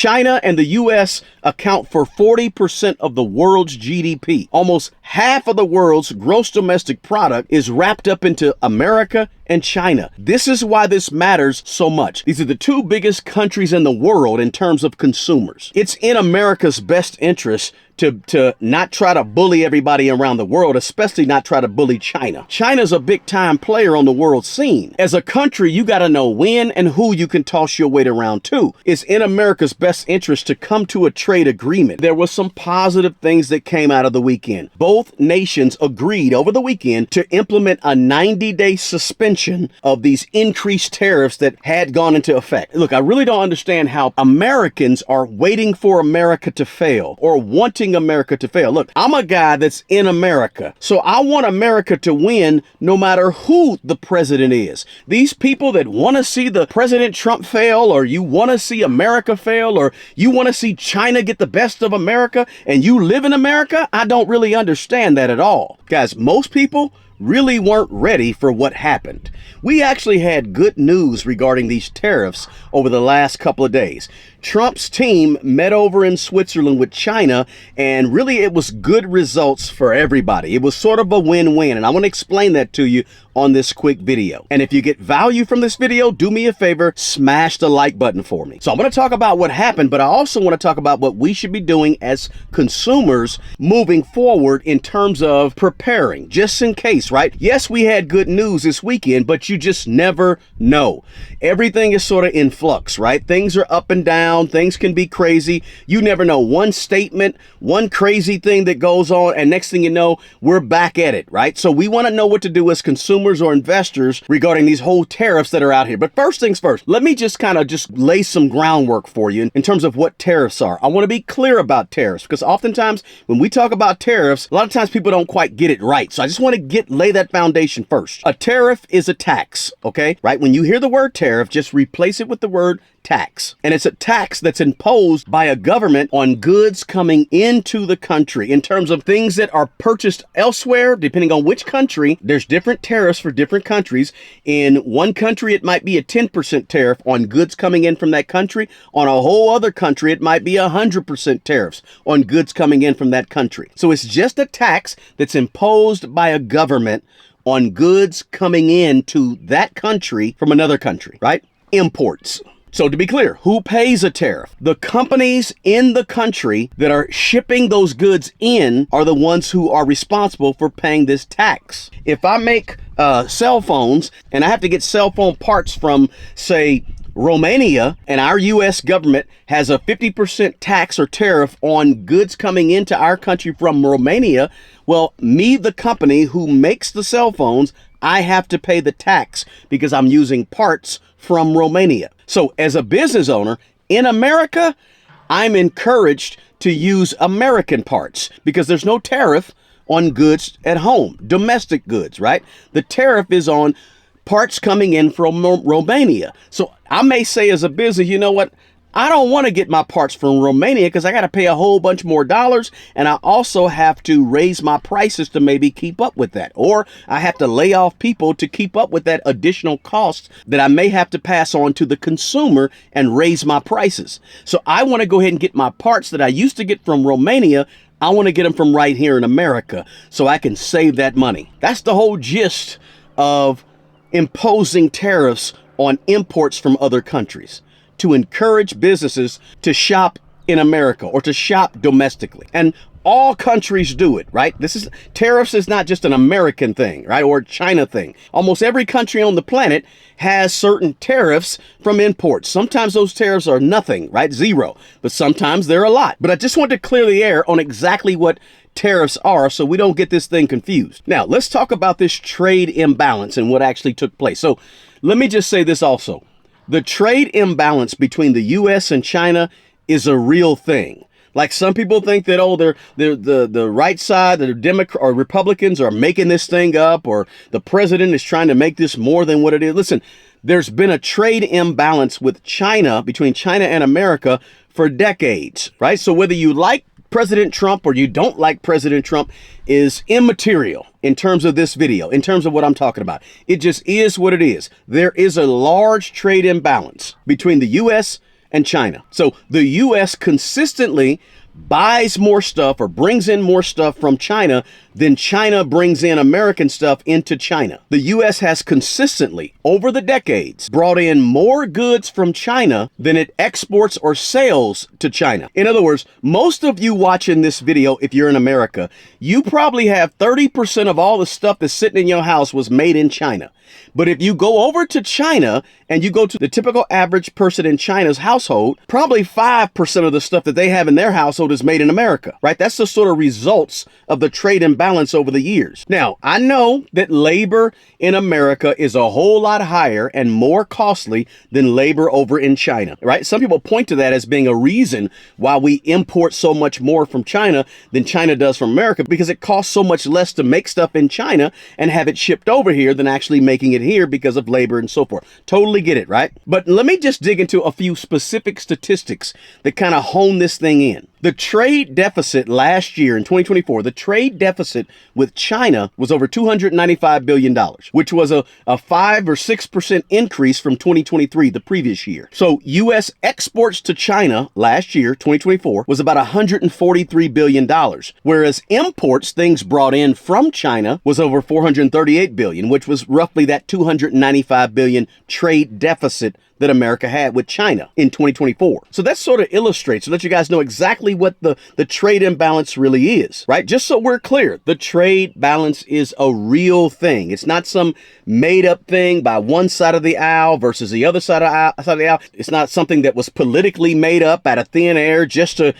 China and the U.S. account for 40% of the world's GDP. Almost half of the world's gross domestic product is wrapped up into America and China. This is why this matters so much. These are the two biggest countries in the world in terms of consumers. It's in America's best interest to not try to bully everybody around the world, especially not try to bully China. China's a big time player on the world scene. As a country, you got to know when and who you can toss your weight around to. It's in America's best interest to come to a trade agreement. There was some positive things that came out of the weekend. Both nations agreed over the weekend to implement a 90-day suspension of these increased tariffs that had gone into effect. Look, I really don't understand how Americans are waiting for America to fail or wanting America to fail. Look, I'm a guy that's in America, so I want America to win no matter who the president is. These people that want to see the President Trump fail, or you want to see America fail, or you want to see China get the best of America, and you live in America, I don't really understand that at all. Guys, most people really weren't ready for what happened. We actually had good news regarding these tariffs over the last couple of days. Trump's team met over in Switzerland with China, and really it was good results for everybody. It was sort of a win-win, and I want to explain that to you on this quick video. And if you get value from this video, do me a favor, smash the like button for me. So I'm going to talk about what happened, but I also want to talk about what we should be doing as consumers moving forward in terms of preparing, just in case, right? Yes, we had good news this weekend, but you just never know. Everything is sort of in flux, right? Things are up and down. Things can be crazy. You never know. One statement, one crazy thing that goes on, and next thing you know, we're back at it, right? So we want to know what to do as consumers or investors regarding these whole tariffs that are out here. But first things first, let me just kind of lay some groundwork for you in terms of what tariffs are. I want to be clear about tariffs because oftentimes when we talk about tariffs, a lot of times people don't quite get it right. So I just want to lay that foundation first. A tariff is a tax, okay? Right? When you hear the word tariff, just replace it with the word tax. And it's a tax that's imposed by a government on goods coming into the country. In terms of things that are purchased elsewhere, depending on which country, there's different tariffs for different countries. In one country, it might be a 10% tariff on goods coming in from that country. On a whole other country, it might be 100% tariffs on goods coming in from that country. So it's just a tax that's imposed by a government on goods coming into that country from another country, right? Imports. So to be clear, who pays a tariff? The companies in the country that are shipping those goods in are the ones who are responsible for paying this tax. If I make cell phones and I have to get cell phone parts from, say, Romania, and our U.S. government has a 50% tax or tariff on goods coming into our country from Romania, well, me, the company who makes the cell phones, I have to pay the tax because I'm using parts from Romania. So as a business owner in America, I'm encouraged to use American parts because there's no tariff on goods at home, domestic goods, right? The tariff is on parts coming in from Romania. So I may say as a business, you know what? I don't want to get my parts from Romania because I got to pay a whole bunch more dollars, and I also have to raise my prices to maybe keep up with that. Or I have to lay off people to keep up with that additional cost that I may have to pass on to the consumer and raise my prices. So I want to go ahead and get my parts that I used to get from Romania. I want to get them from right here in America so I can save that money. That's the whole gist of imposing tariffs on imports from other countries, to encourage businesses to shop in America or to shop domestically. And all countries do it, right? Tariffs is not just an American thing, right? Or a China thing. Almost every country on the planet has certain tariffs from imports. Sometimes those tariffs are nothing, right? Zero. But sometimes they're a lot. But I just want to clear the air on exactly what tariffs are so we don't get this thing confused. Now, let's talk about this trade imbalance and what actually took place. So let me just say this also. The trade imbalance between the U.S. and China is a real thing. Like some people think that, oh, the right side, the Democrat or Republicans are making this thing up, or the president is trying to make this more than what it is. Listen, there's been a trade imbalance with China, between China and America, for decades, right? So whether you like President Trump or you don't like President Trump is immaterial in terms of this video, in terms of what I'm talking about. It just is what it is. There is a large trade imbalance between the U.S. and China. So the U.S. consistently buys more stuff or brings in more stuff from China than China brings in American stuff into China. The U.S. has consistently, over the decades, brought in more goods from China than it exports or sells to China. In other words, most of you watching this video, if you're in America, you probably have 30% of all the stuff that's sitting in your house was made in China. But if you go over to China and you go to the typical average person in China's household, probably 5% of the stuff that they have in their household is made in America, right? That's the sort of results of the trade imbalance over the years. Now, I know that labor in America is a whole lot higher and more costly than labor over in China, right? Some people point to that as being a reason why we import so much more from China than China does from America, because it costs so much less to make stuff in China and have it shipped over here than actually making it here because of labor and so forth. Totally get it, right? But let me just dig into a few specific statistics that kind of hone this thing in. The trade deficit last year in 2024, the trade deficit with China was over $295 billion, which was a 5 or 6% increase from 2023, the previous year. So U.S. exports to China last year, 2024, was about $143 billion, whereas imports, things brought in from China, was over $438 billion, which was roughly that $295 billion trade deficit that America had with China in 2024. So that sort of illustrates, to let you guys know exactly what the trade imbalance really is, right? Just so we're clear, the trade balance is a real thing. It's not some made up thing by one side of the aisle versus the other side of the aisle. It's not something that was politically made up out of thin air just to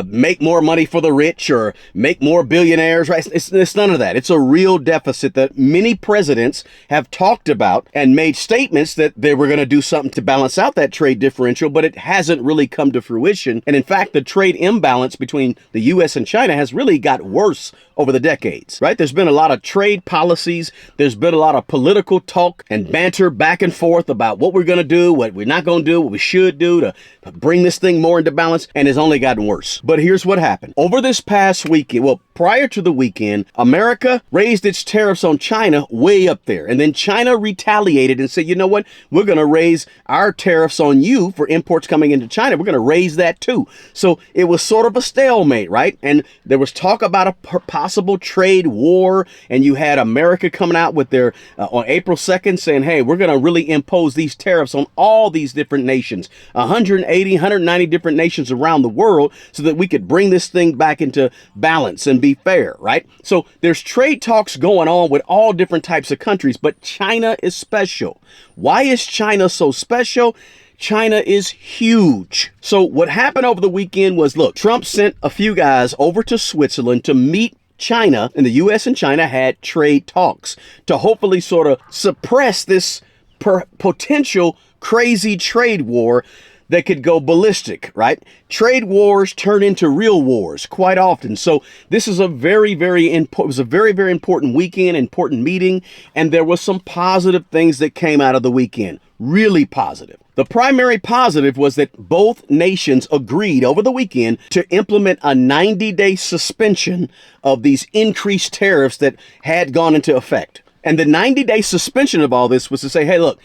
make more money for the rich or make more billionaires, right? It's none of that. It's a real deficit that many presidents have talked about and made statements that they were going to do something to balance out that trade differential, but it hasn't really come to fruition. And in fact, the trade imbalance between the U.S. and China has really got worse over the decades, right? There's been a lot of trade policies. There's been a lot of political talk and banter back and forth about what we're going to do, what we're not going to do, what we should do to bring this thing more into balance, and it's only gotten worse. But here's what happened. Over this past weekend, well, prior to the weekend, America raised its tariffs on China way up there. And then China retaliated and said, you know what? We're going to raise our tariffs on you for imports coming into China. We're going to raise that too. So it was sort of a stalemate, right? And there was talk about a possible trade war. And you had America coming out with their, on April 2nd, saying, hey, we're going to really impose these tariffs on all these different nations, 180, 190 different nations around the world, so that we could bring this thing back into balance and be fair, right? So there's trade talks going on with all different types of countries, but China is special. Why is China so special? China is huge. So what happened over the weekend was, look, Trump sent a few guys over to Switzerland to meet China, and the U.S. and China had trade talks to hopefully sort of suppress this potential crazy trade war that could go ballistic, right? Trade wars turn into real wars quite often. So this is a very, very important weekend, important meeting, and there was some positive things that came out of the weekend. Really positive. The primary positive was that both nations agreed over the weekend to implement a 90-day suspension of these increased tariffs that had gone into effect. And the 90-day suspension of all this was to say, hey, look,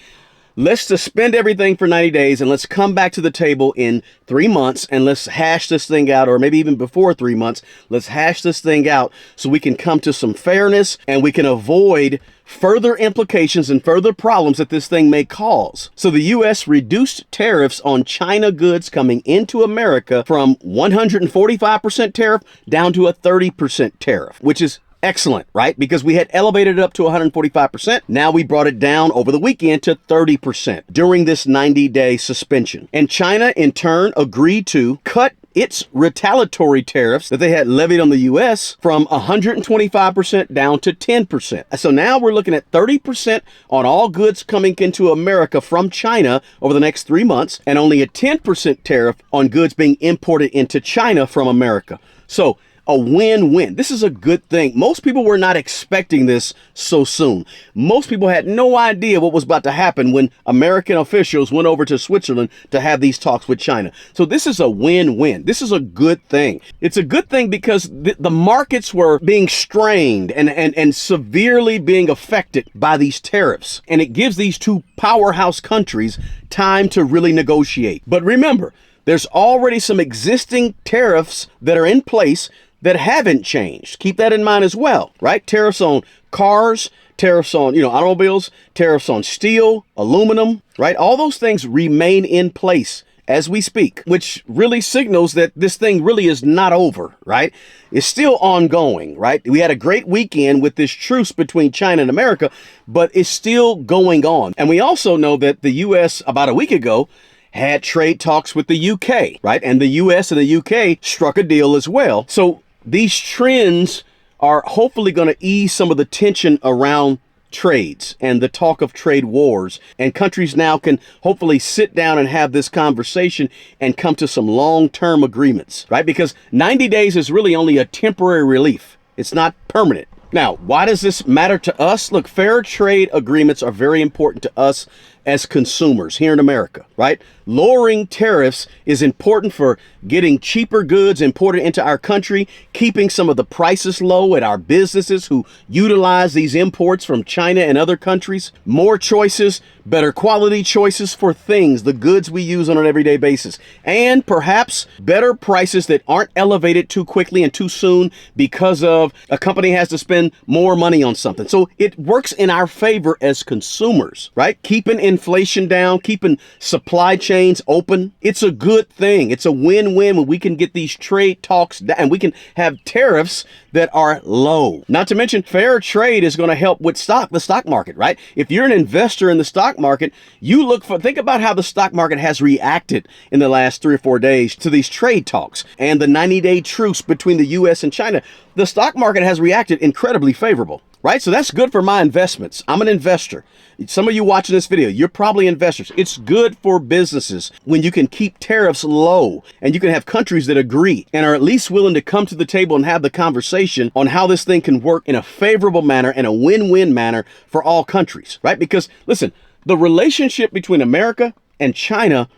let's suspend everything for 90 days and let's come back to the table in 3 months and let's hash this thing out, or maybe even before 3 months, let's hash this thing out so we can come to some fairness and we can avoid further implications and further problems that this thing may cause. So the U.S. reduced tariffs on China goods coming into America from 145% tariff down to a 30% tariff, which is excellent, right? Because we had elevated it up to 145%. Now we brought it down over the weekend to 30% during this 90-day suspension. And China, in turn, agreed to cut its retaliatory tariffs that they had levied on the U.S. from 125% down to 10%. So now we're looking at 30% on all goods coming into America from China over the next 3 months, and only a 10% tariff on goods being imported into China from America. So a win-win. This is a good thing. Most people were not expecting this so soon. Most people had no idea what was about to happen when American officials went over to Switzerland to have these talks with China. So this is a win-win. This is a good thing. It's a good thing because the markets were being strained and severely being affected by these tariffs. And it gives these two powerhouse countries time to really negotiate. But remember, there's already some existing tariffs that are in place that haven't changed. Keep that in mind as well, right? Tariffs on cars, tariffs on, automobiles, tariffs on steel, aluminum, right? All those things remain in place as we speak, which really signals that this thing really is not over, right? It's still ongoing, right? We had a great weekend with this truce between China and America, but it's still going on. And we also know that the U.S. about a week ago had trade talks with the UK, right? And the US and the UK struck a deal as well. So these trends are hopefully going to ease some of the tension around trades and the talk of trade wars. And countries now can hopefully sit down and have this conversation and come to some long-term agreements, right? Because 90 days is really only a temporary relief. It's not permanent. Now, why does this matter to us? Look, fair trade agreements are very important to us as consumers here in America, right? Lowering tariffs is important for getting cheaper goods imported into our country, keeping some of the prices low at our businesses who utilize these imports from China and other countries. More choices, better quality choices for things, the goods we use on an everyday basis, and perhaps better prices that aren't elevated too quickly and too soon because of a company has to spend more money on something. So it works in our favor as consumers, right? Keeping inflation down, keeping supply chains open. It's a good thing. It's a win-win when we can get these trade talks down and we can have tariffs that are low. Not to mention fair trade is going to help with the stock market, right? If you're an investor in the stock market, think about how the stock market has reacted in the last 3 or 4 days to these trade talks and the 90-day truce between the US and China. The stock market has reacted incredibly favorable, right? So that's good for my investments. I'm an investor. Some of you watching this video, you're probably investors. It's good for businesses when you can keep tariffs low and you can have countries that agree and are at least willing to come to the table and have the conversation on how this thing can work in a favorable manner and a win-win manner for all countries, right? Because listen, the relationship between America and China,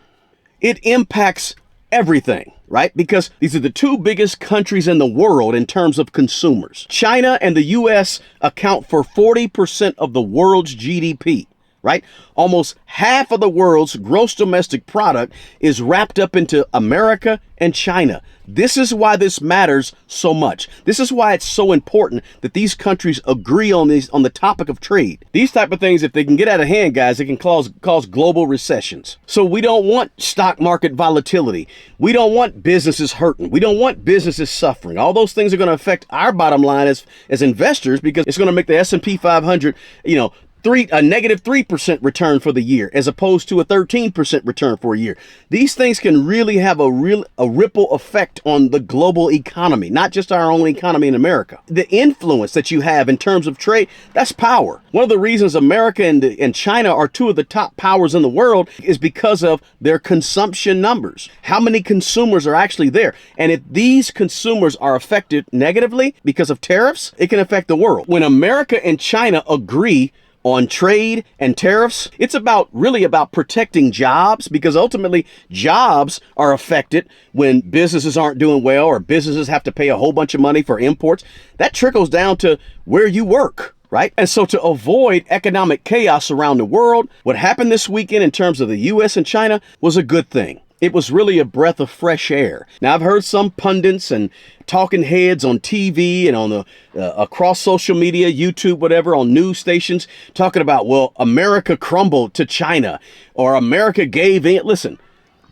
it impacts everything, right? Because these are the two biggest countries in the world in terms of consumers. China and the US account for 40% of the world's GDP, right? Almost half of the world's gross domestic product is wrapped up into America and China. This is why this matters so much. This is why it's so important that these countries agree on the topic of trade. These type of things, if they can get out of hand, guys, it can cause global recessions. So we don't want stock market volatility. We don't want businesses hurting. We don't want businesses suffering. All those things are going to affect our bottom line as investors because it's going to make the S&P 500, a negative 3% return for the year, as opposed to a 13% return for a year. These things can really have a ripple effect on the global economy, not just our own economy in America. The influence that you have in terms of trade, that's power. One of the reasons America and China are two of the top powers in the world is because of their consumption numbers. How many consumers are actually there? And if these consumers are affected negatively because of tariffs, it can affect the world. When America and China agree on trade and tariffs, it's really about protecting jobs, because ultimately jobs are affected when businesses aren't doing well or businesses have to pay a whole bunch of money for imports. That trickles down to where you work, right? And so to avoid economic chaos around the world, what happened this weekend in terms of the US and China was a good thing. It was really a breath of fresh air. Now, I've heard some pundits and talking heads on TV and on across social media, YouTube, whatever, on news stations, talking about, well, America crumbled to China or America gave in. Listen,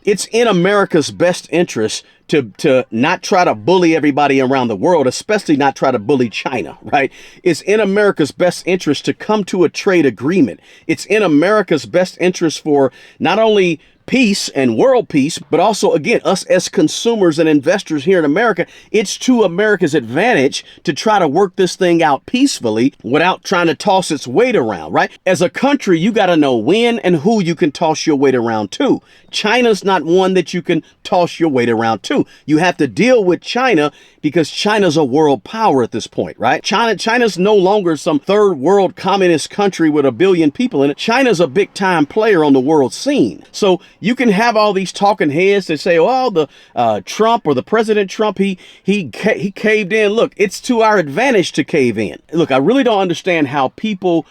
it's in America's best interest to not try to bully everybody around the world, especially not try to bully China, right? It's in America's best interest to come to a trade agreement. It's in America's best interest for not only peace and world peace, but also, again, us as consumers and investors here in America, it's to America's advantage to try to work this thing out peacefully without trying to toss its weight around, right? As a country, you got to know when and who you can toss your weight around to. China's not one that you can toss your weight around to. You have to deal with China because China's a world power at this point, right? China's no longer some third world communist country with a billion people in it. China's a big time player on the world scene. So you can have all these talking heads that say, "Oh, the Trump or the President Trump, he caved in." Look, it's to our advantage to cave in. Look, I really don't understand how people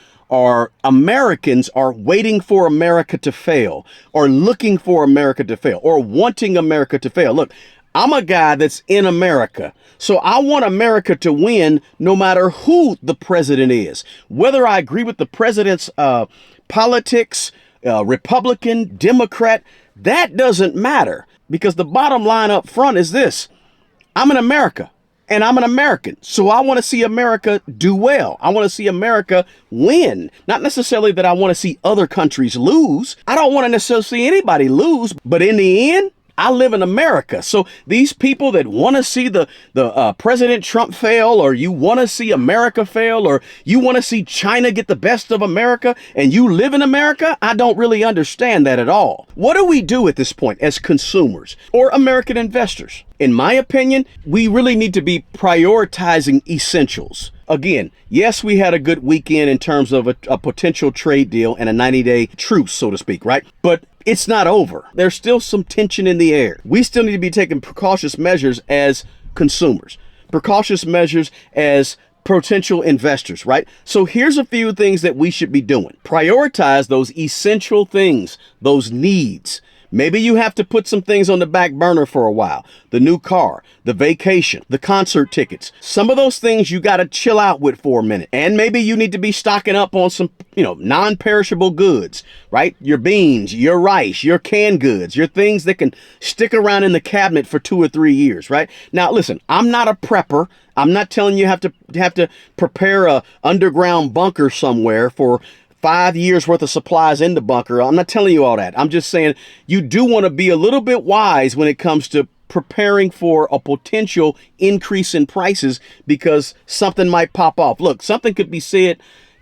Americans are waiting for America to fail, or looking for America to fail, or wanting America to fail. Look, I'm a guy that's in America, so I want America to win no matter who the president is. Whether I agree with the president's politics, Republican, Democrat, that doesn't matter, because the bottom line up front is this: I'm in America. And I'm an American, so I want to see America do well. I want to see America win. Not necessarily that I want to see other countries lose. I don't want to necessarily see anybody lose, but in the end, I live in America. So these people that want to see the President Trump fail, or you want to see America fail, or you want to see China get the best of America, and you live in America, I don't really understand that at all. What do we do at this point as consumers or American investors? In my opinion, we really need to be prioritizing essentials. Again, yes, we had a good weekend in terms of a potential trade deal and a 90-day truce, so to speak, right? But it's not over. There's still some tension in the air. We still need to be taking precautious measures as consumers, precautious measures as potential investors, right? So here's a few things that we should be doing. Prioritize those essential things, those needs. Maybe you have to put some things on the back burner for a while. The new car, the vacation, the concert tickets. Some of those things you got to chill out with for a minute. And maybe you need to be stocking up on some, non-perishable goods, right? Your beans, your rice, your canned goods, your things that can stick around in the cabinet for 2 or 3 years, right? Now, listen, I'm not a prepper. I'm not telling you have to prepare a underground bunker somewhere for 5 years worth of supplies in the bunker. I'm not telling you all that. I'm just saying you do want to be a little bit wise when it comes to preparing for a potential increase in prices, because something might pop off. Look, something could be said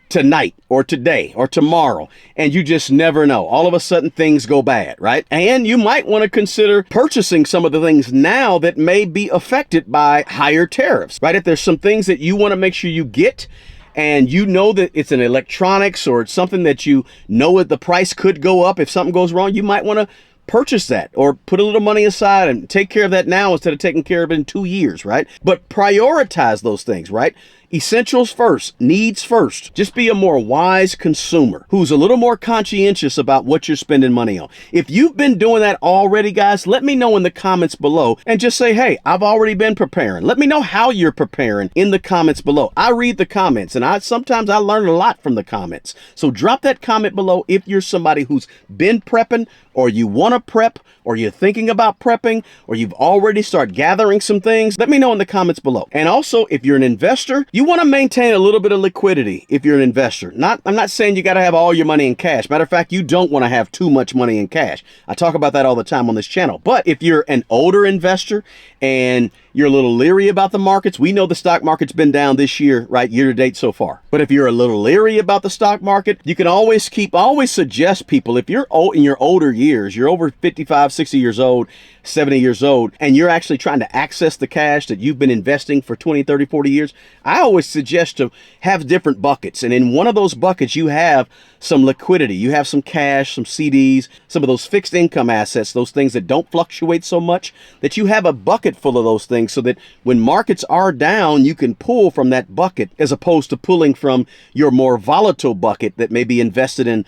tonight or today or tomorrow, and you just never know. All of a sudden things go bad, right? And you might want to consider purchasing some of the things now that may be affected by higher tariffs, right? If there's some things that you want to make sure you get, and you know that it's an electronics or it's something that you know that the price could go up if something goes wrong, you might want to purchase that or put a little money aside and take care of that now instead of taking care of it in 2 years, right? But prioritize those things, right? Essentials first, needs first. Just be a more wise consumer who's a little more conscientious about what you're spending money on. If you've been doing that already, guys, let me know in the comments below and just say, "Hey, I've already been preparing." Let me know how you're preparing in the comments below. I read the comments, and sometimes I learn a lot from the comments. So drop that comment below if you're somebody who's been prepping, or you want to prep, or you're thinking about prepping, or you've already started gathering some things. Let me know in the comments below. And also, if you're an investor, you want to maintain a little bit of liquidity if you're an investor. I'm not saying you got to have all your money in cash. Matter of fact, you don't want to have too much money in cash. I talk about that all the time on this channel. But if you're an older investor and you're a little leery about the markets, we know the stock market's been down this year, right? Year to date so far. But if you're a little leery about the stock market, you can always suggest people, if you're old, in your older years, you're over 55, 60 years old, 70 years old, and you're actually trying to access the cash that you've been investing for 20, 30, 40 years, I always suggest to have different buckets. And in one of those buckets, you have some liquidity. You have some cash, some CDs, some of those fixed income assets, those things that don't fluctuate so much, that you have a bucket full of those things so that when markets are down, you can pull from that bucket as opposed to pulling from your more volatile bucket that may be invested in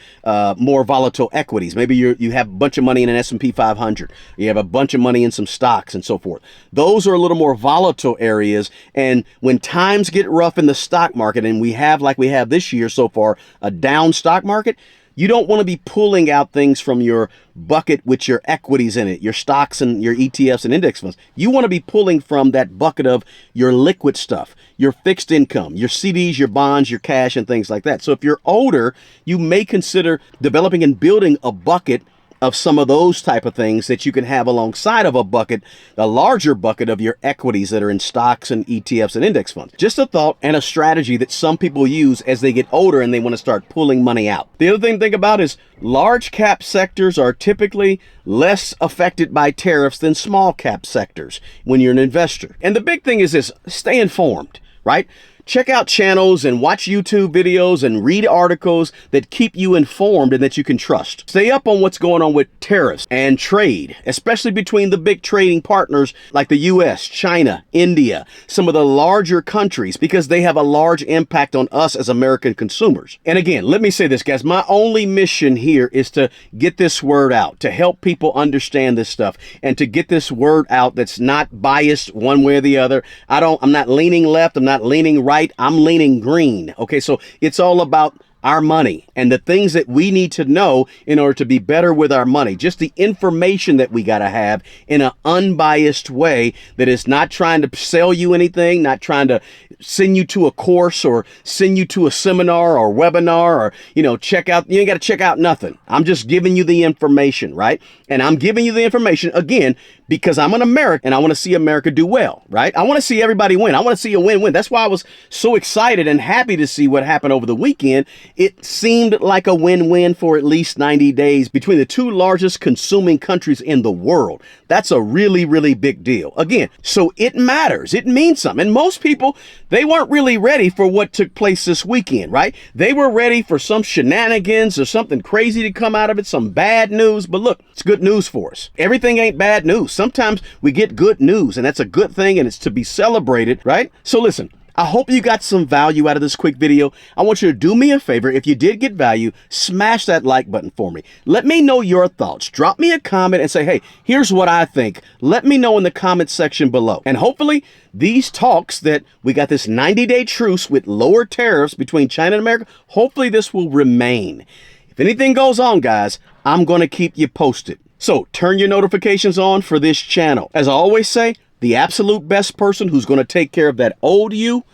more volatile equities. Maybe you have a bunch of money in an S&P 500. You have a bunch of money in some stocks and so forth. Those are a little more volatile areas. And when times get rough in the stock market, and we have, like we have this year so far, a down stock market, you don't want to be pulling out things from your bucket with your equities in it, your stocks and your ETFs and index funds. You want to be pulling from that bucket of your liquid stuff, your fixed income, your CDs, your bonds, your cash, and things like that. So if you're older, you may consider developing and building a bucket of some of those type of things that you can have alongside of a bucket, a larger bucket of your equities that are in stocks and ETFs and index funds. Just a thought and a strategy that some people use as they get older and they want to start pulling money out. The other thing to think about is large cap sectors are typically less affected by tariffs than small cap sectors when you're an investor. And the big thing is this: stay informed, right? Check out channels and watch YouTube videos and read articles that keep you informed and that you can trust. Stay up on what's going on with tariffs and trade, especially between the big trading partners like the US, China, India, some of the larger countries, because they have a large impact on us as American consumers. And again, let me say this, guys, my only mission here is to get this word out, to help people understand this stuff and to get this word out that's not biased one way or the other. I'm not leaning left, I'm not leaning right. I'm leaning green. Okay, so it's all about our money and the things that we need to know in order to be better with our money. Just the information that we got to have in an unbiased way that is not trying to sell you anything, not trying to send you to a course or send you to a seminar or webinar or, check out. You ain't got to check out nothing. I'm just giving you the information, right? And I'm giving you the information again because I'm an American and I want to see America do well, right? I want to see everybody win. I want to see a win-win. That's why I was so excited and happy to see what happened over the weekend. It seemed like a win-win for at least 90 days between the two largest consuming countries in the world. That's a really, really big deal. Again, so it matters. It means something. And most people, they weren't really ready for what took place this weekend, right? They were ready for some shenanigans or something crazy to come out of it, some bad news. But look, it's good news for us. Everything ain't bad news. Sometimes we get good news, and that's a good thing, and it's to be celebrated, right? So listen, I hope you got some value out of this quick video. I want you to do me a favor. If you did get value, smash that like button for me. Let me know your thoughts. Drop me a comment and say, hey, here's what I think. Let me know in the comment section below. And hopefully these talks that we got this 90-day truce with lower tariffs between China and America, hopefully this will remain. If anything goes on, guys, I'm going to keep you posted. So turn your notifications on for this channel. As I always say, the absolute best person who's going to take care of that old you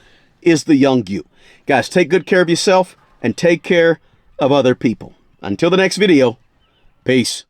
is the young you. Guys, take good care of yourself and take care of other people. Until the next video, peace.